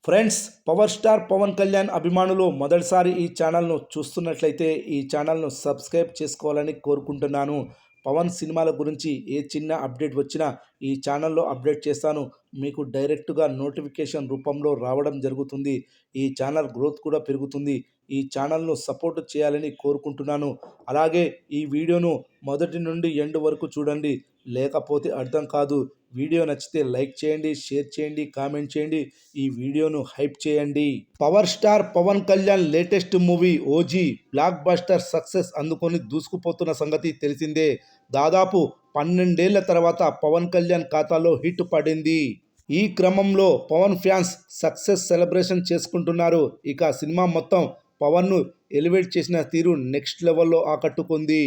Friends, power star Pawan Kalyan అభిమానులు మొదటిసారి ఈ ఛానల్ను చూస్తున్నట్లయితే ఈ ఛానల్ను సబ్స్క్రైబ్ చేసుకోవాలని కోరుకుంటున్నాను. పవన్ సినిమాల గురించి ఏ చిన్న అప్డేట్ వచ్చినా ఈ ఛానల్లో అప్డేట్ చేస్తాను. మీకు డైరెక్ట్గా నోటిఫికేషన్ రూపంలో రావడం జరుగుతుంది. ఈ ఛానల్ గ్రోత్ కూడా పెరుగుతుంది. ఈ ఛానల్ను సపోర్ట్ చేయాలని కోరుకుంటున్నాను. అలాగే ఈ వీడియోను మొదటి నుండి ఎండ్ వరకు చూడండి, లేకపోతే అర్థం కాదు. వీడియో నచ్చితే లైక్ చేయండి, షేర్ చేయండి, కామెంట్ చేయండి. ఈ వీడియోను హైప్ చేయండి. Power star Pawan Kalyan latest movie OG blockbuster success అందుకొని దూసుకుపోతున్న సంగతి తెలిసిందే. దాదాపు 12 ఏళ్ల తర్వాత పవన్ కళ్యాణ్ ఖాతాలో హిట్ పడింది. ఈ క్రమంలో పవన్ ఫ్యాన్స్ సక్సెస్ సెలబ్రేషన్ చేసుకుంటున్నారు. ఇక సినిమా మొత్తం పవన్ను ఎలివేట్ చేసిన తీరు నెక్స్ట్ లెవెల్లో ఆకట్టుకుంది.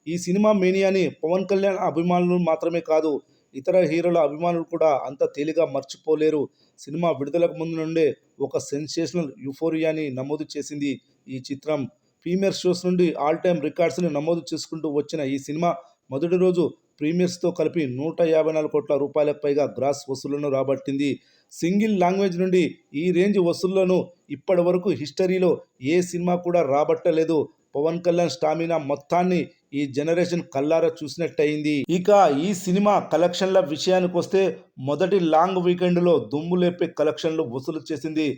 ఈ సినిమా మేనియాని పవన్ కళ్యాణ్ అభిమానులు మాత్రమే కాదు, ఇతర హీరోల అభిమానులు కూడా అంత తేలిగా మర్చిపోలేరు. సినిమా విడుదలకు ముందు నుండే ఒక సెన్సేషనల్ యూఫోరియాని నమోదు చేసింది. ఈ చిత్రం ప్రీమియర్ షోస్ నుండి ఆల్ టైమ్ రికార్డ్స్ని నమోదు చేసుకుంటూ వచ్చిన ఈ సినిమా మొదటి రోజు ప్రీమియర్స్తో కలిపి 154 కోట్ల రూపాయలకు పైగా గ్రాస్ వసూళ్లను రాబట్టింది. సింగిల్ లాంగ్వేజ్ నుండి ఈ రేంజ్ వసూళ్లను ఇప్పటి వరకు హిస్టరీలో ఏ సినిమా కూడా రాబట్టలేదు. పవన్ కళ్యాణ్ స్టామినా మొత్తాన్ని ఈ జనరేషన్ కల్లారా చూసినట్టయింది. ఇక ఈ సినిమా కలెక్షన్ల విషయానికి వస్తే మొదటి లాంగ్ వీకెండ్లో దుమ్ము లేపే కలెక్షన్లు వసూలు చేసింది.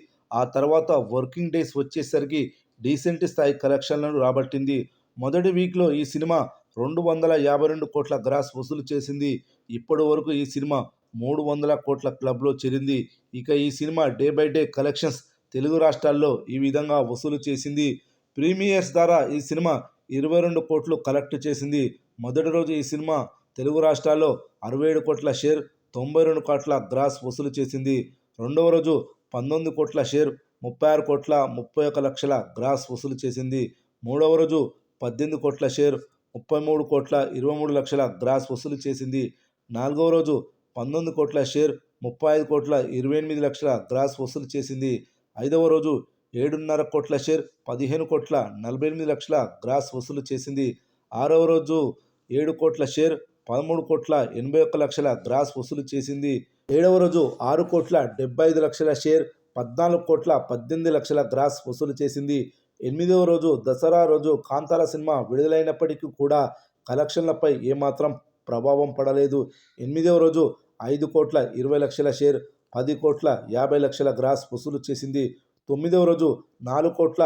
ఆ తర్వాత వర్కింగ్ డేస్ వచ్చేసరికి డీసెంట్ స్థాయి కలెక్షన్లను రాబట్టింది. మొదటి వీక్లో ఈ సినిమా 252 కోట్ల గ్రాస్ వసూలు చేసింది. ఇప్పటి వరకు ఈ సినిమా 300 కోట్ల క్లబ్లో చేరింది. ఇక ఈ cinema day by day collections Telugu రాష్ట్రాల్లో ఈ విధంగా వసూలు చేసింది. ప్రీమియర్స్ ద్వారా ఈ సినిమా 22 కోట్లు కలెక్ట్ చేసింది. మొదటి రోజు ఈ సినిమా తెలుగు రాష్ట్రాల్లో 67 కోట్ల షేర్, 92 కోట్ల గ్రాస్ వసూలు చేసింది. రెండవ రోజు 19 కోట్ల షేర్, 36 కోట్ల 31 లక్షల గ్రాస్ వసూలు చేసింది. మూడవ రోజు 18 కోట్ల షేర్, 33 కోట్ల 23 లక్షల గ్రాస్ వసూలు చేసింది. నాలుగవ రోజు 19 కోట్ల షేర్, 35 కోట్ల 28 లక్షల గ్రాస్ వసూలు చేసింది. ఐదవ రోజు 7.5 కోట్ల షేర్, 15 కోట్ల 48 లక్షల గ్రాస్ వసూలు చేసింది. ఆరవ రోజు 7 కోట్ల షేర్, 13 కోట్ల 81 లక్షల గ్రాస్ వసూలు చేసింది. ఏడవ రోజు 6 కోట్ల 75 లక్షల షేర్, 14 కోట్ల 18 లక్షల గ్రాస్ వసూలు చేసింది. ఎనిమిదవ రోజు దసరా రోజు కాంతార సినిమా విడుదలైనప్పటికీ కూడా కలెక్షన్లపై ఏమాత్రం ప్రభావం పడలేదు. ఎనిమిదవ రోజు 5 కోట్ల 20 లక్షల షేర్, 10 కోట్ల 50 లక్షల గ్రాస్ వసూలు చేసింది. తొమ్మిదవ రోజు 4 కోట్ల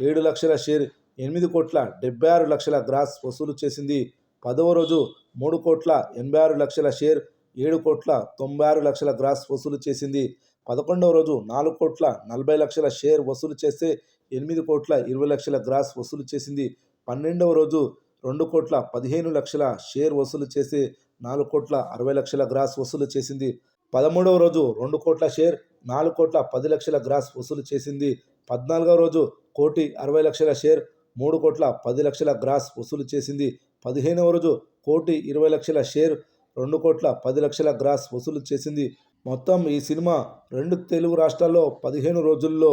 7 లక్షల షేర్, 8 కోట్ల 76 లక్షల గ్రాస్ వసూలు చేసింది. పదవ రోజు 3 కోట్ల 86 లక్షల షేర్, 7 కోట్ల 96 లక్షల గ్రాస్ వసూలు చేసింది. 11వ రోజు 4 కోట్ల 40 లక్షల షేర్ వసూలు చేస్తే 8 కోట్ల 20 లక్షల గ్రాస్ వసూలు చేసింది. 12వ రోజు 2 కోట్ల 15 లక్షల షేర్ వసూలు చేసి 4 కోట్ల 60 లక్షల గ్రాస్ వసూలు చేసింది. 13వ రోజు 2 కోట్ల షేర్, 4 కోట్ల 10 లక్షల గ్రాస్ వసూలు చేసింది. 14వ రోజు 1,60 లక్షల షేర్, 3 కోట్ల 10 లక్షల గ్రాస్ వసూలు చేసింది. 15వ రోజు 1,20 లక్షల షేర్, 2 కోట్ల 10 లక్షల గ్రాస్ వసూలు చేసింది. మొత్తం ఈ సినిమా రెండు తెలుగు రాష్ట్రాల్లో 15 రోజుల్లో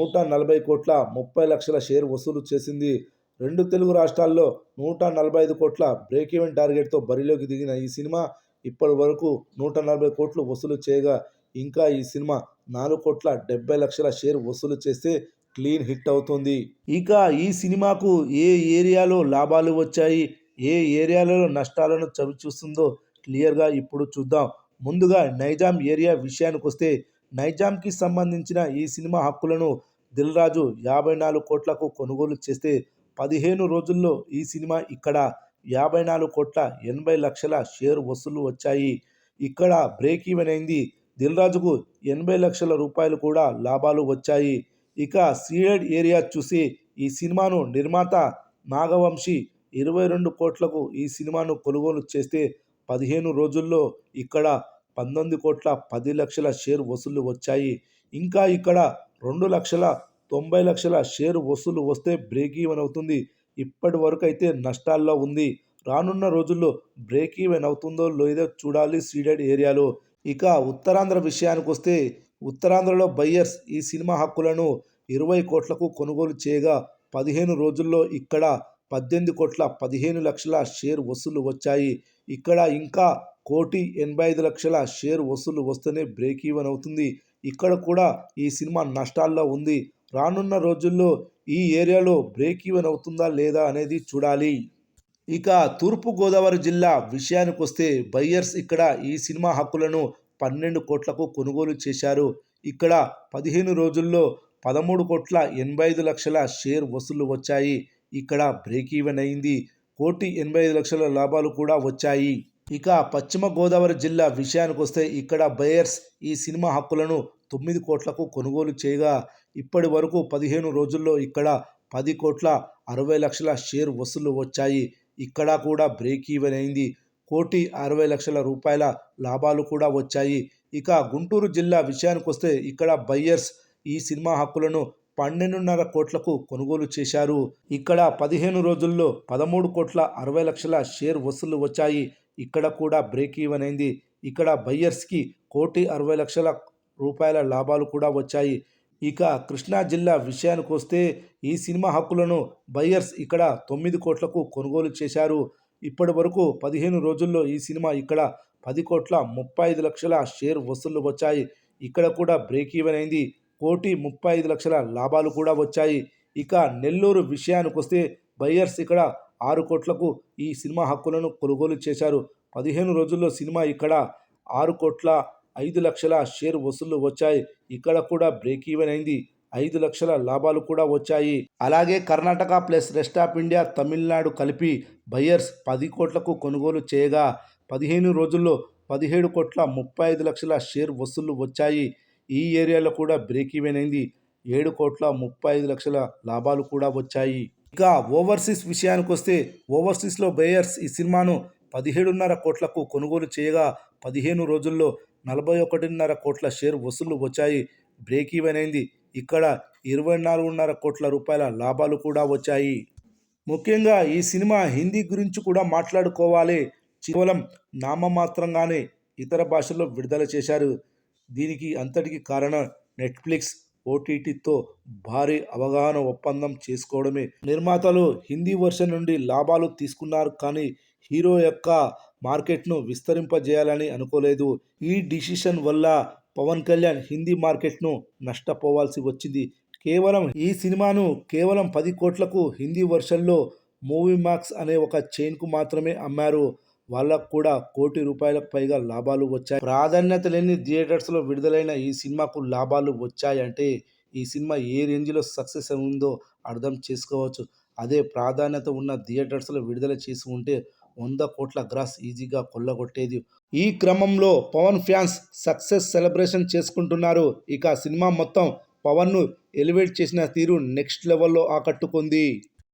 140 కోట్ల 30 లక్షల షేర్ వసూలు చేసింది. రెండు తెలుగు రాష్ట్రాల్లో 145 కోట్ల బ్రేక్ ఈవెన్ టార్గెట్తో బరిలోకి దిగిన ఈ సినిమా ఇప్పటి వరకు 140 కోట్లు వసూలు చేయగా ఇంకా ఈ సినిమా 4 కోట్ల 70 లక్షల షేర్ వసూలు చేస్తే క్లీన్ హిట్ అవుతుంది. ఇక ఈ సినిమాకు ఏ ఏరియాలో లాభాలు వచ్చాయి, ఏ ఏరియాలో నష్టాలను చవిచూస్తుందో క్లియర్గా ఇప్పుడు చూద్దాం. ముందుగా నైజాం ఏరియా విషయానికి వస్తే నైజాంకి సంబంధించిన ఈ సినిమా హక్కులను దిల్ రాజు 54 కోట్లకు కొనుగోలు చేస్తే 15 రోజుల్లో ఈ సినిమా ఇక్కడ 54 కోట్ల 80 లక్షల షేర్ వసూలు వచ్చాయి. ఇక్కడ బ్రేక్ ఈవెన్ అయింది. దిల్ రాజుకు 80 లక్షల రూపాయలు కూడా లాభాలు వచ్చాయి. ఇక సీడెడ్ ఏరియా చూసి ఈ సినిమాను నిర్మాత నాగవంశీ 22 కోట్లకు ఈ సినిమాను కొనుగోలు చేస్తే 15 రోజుల్లో ఇక్కడ 19 కోట్ల 10 లక్షల షేర్ వసూలు వచ్చాయి. ఇంకా ఇక్కడ 2 లక్షల 90 లక్షల షేర్ వసూలు వస్తే బ్రేక్ ఈవెన్ అవుతుంది. ఇప్పటి వరకు అయితే నష్టాల్లో ఉంది. రానున్న రోజుల్లో బ్రేక్ ఈవెన్ అవుతుందో లేదో చూడాలి సీడెడ్ ఏరియాలో. ఇక ఉత్తరాంధ్ర విషయానికి వస్తే ఉత్తరాంధ్రలో బయ్యర్స్ ఈ సినిమా హక్కులను 20 కోట్లకు కొనుగోలు చేయగా 15 రోజుల్లో ఇక్కడ 18 కోట్ల 15 లక్షల షేర్ వసూలు వచ్చాయి. ఇక్కడ ఇంకా 1,85 లక్షల షేర్ వసూలు వస్తేనే బ్రేక్ ఈవెన్ అవుతుంది. ఇక్కడ కూడా ఈ సినిమా నష్టాల్లో ఉంది. రానున్న రోజుల్లో ఈ ఏరియాలో బ్రేక్ ఈవెన్ అవుతుందా లేదా అనేది చూడాలి. ఇక తూర్పుగోదావరి జిల్లా విషయానికొస్తే బయ్యర్స్ ఇక్కడ ఈ సినిమా హక్కులను 12 కోట్లకు కొనుగోలు చేశారు. ఇక్కడ 15 రోజుల్లో 13,85,00,000 షేర్ వసూళ్లు వచ్చాయి. ఇక్కడ బ్రేక్ ఈవెన్ అయింది. 1,85,00,000 లాభాలు కూడా వచ్చాయి. ఇక పశ్చిమ గోదావరి జిల్లా విషయానికొస్తే ఇక్కడ బయ్యర్స్ ఈ సినిమా హక్కులను 9 కోట్లకు కొనుగోలు చేయగా ఇప్పటి వరకు 15 రోజుల్లో ఇక్కడ 10,60,00,000 షేర్ వసూళ్లు వచ్చాయి. ఇక్కడ కూడా బ్రేక్ ఈవెన్ అయింది. 1,60,00,000 రూపాయల లాభాలు కూడా వచ్చాయి. ఇక గుంటూరు జిల్లా విషయానికొస్తే ఇక్కడ బయ్యర్స్ ఈ సినిమా హక్కులను 12.5 కోట్లకు కొనుగోలు చేశారు. ఇక్కడ 15 రోజుల్లో 13,60,00,000 షేర్ వసూళ్లు వచ్చాయి. ఇక్కడ కూడా బ్రేక్ ఈవెన్ అయింది. ఇక్కడ బయ్యర్స్కి 1,60,00,000 రూపాయల లాభాలు కూడా వచ్చాయి. ఇక కృష్ణా జిల్లా విషయానికొస్తే ఈ సినిమా హక్కులను బయ్యర్స్ ఇక్కడ 9 కోట్లకు కొనుగోలు చేశారు. ఇప్పటి వరకు 15 రోజుల్లో ఈ సినిమా ఇక్కడ 10,35,00,000 షేర్ వసూళ్లు వచ్చాయి. ఇక్కడ కూడా బ్రేక్ ఈవెన్ అయింది. 1,35,00,000 లాభాలు కూడా వచ్చాయి. ఇక నెల్లూరు విషయానికొస్తే బయ్యర్స్ ఇక్కడ 6 కోట్లకు ఈ సినిమా హక్కులను కొనుగోలు చేశారు. 15 రోజుల్లో సినిమా ఇక్కడ 6,05,00,000 షేర్ వసూళ్లు వచ్చాయి. ఇక్కడ కూడా బ్రేక్ ఈవెన్ అయింది. 5 లక్షల లాభాలు కూడా వచ్చాయి. అలాగే Karnataka plus rest of India, Tamil Nadu కలిపి బయ్యర్స్ 10 కోట్లకు కొనుగోలు చేయగా 15 రోజుల్లో 17,35,00,000 షేర్ వసూళ్లు వచ్చాయి. ఈ ఏరియాలో కూడా బ్రేక్ ఈవెన్ అయింది. 7,35,00,000 లాభాలు కూడా వచ్చాయి. ఇక ఓవర్సీస్ విషయానికొస్తే ఓవర్సీస్లో బయ్యర్స్ ఈ సినిమాను 17.5 కోట్లకు కొనుగోలు చేయగా 15 రోజుల్లో 41.5 కోట్ల షేర్ వసూళ్లు వచ్చాయి. బ్రేక్ ఈవెన్ అయింది. ఇక్కడ 24.5 కోట్ల రూపాయల లాభాలు కూడా వచ్చాయి. ముఖ్యంగా ఈ సినిమా హిందీ గురించి కూడా మాట్లాడుకోవాలి. కేవలం నామమాత్రంగానే ఇతర భాషల్లో విడుదల చేశారు. దీనికి అంతటికి కారణం నెట్ఫ్లిక్స్, ఓటీటీతో భారీ అవగాహన ఒప్పందం చేసుకోవడమే. నిర్మాతలు హిందీ వర్షన్ నుండి లాభాలు తీసుకున్నారు కానీ హీరో యొక్క మార్కెట్ను విస్తరింపజేయాలని అనుకోలేదు. ఈ డిసిషన్ వల్ల పవన్ కళ్యాణ్ హిందీ మార్కెట్ను నష్టపోవాల్సి వచ్చింది. ఈ సినిమాను కేవలం 10 కోట్లకు హిందీ వర్షన్లో మూవీ మ్యాక్స్ అనే ఒక చైన్కు మాత్రమే అమ్మారు. వాళ్ళకు కూడా 1 కోటి రూపాయలకు పైగా లాభాలు వచ్చాయి. ప్రాధాన్యత లేని థియేటర్స్లో విడుదలైన ఈ సినిమాకు లాభాలు వచ్చాయంటే ఈ సినిమా ఏ రేంజ్లో సక్సెస్ ఉందో అర్థం చేసుకోవచ్చు. అదే ప్రాధాన్యత ఉన్న థియేటర్స్లో విడుదల చేసి ఉంటే 100 కోట్ల గ్రాస్ ఈజీగా కొల్లగొట్టేది. ఈ క్రమంలో పవన్ ఫ్యాన్స్ సక్సెస్ సెలబ్రేషన్ చేసుకుంటున్నారు. ఇక సినిమా మొత్తం పవన్ను ఎలివేట్ చేసిన తీరు నెక్స్ట్ లెవెల్లో ఆకట్టుకుంది.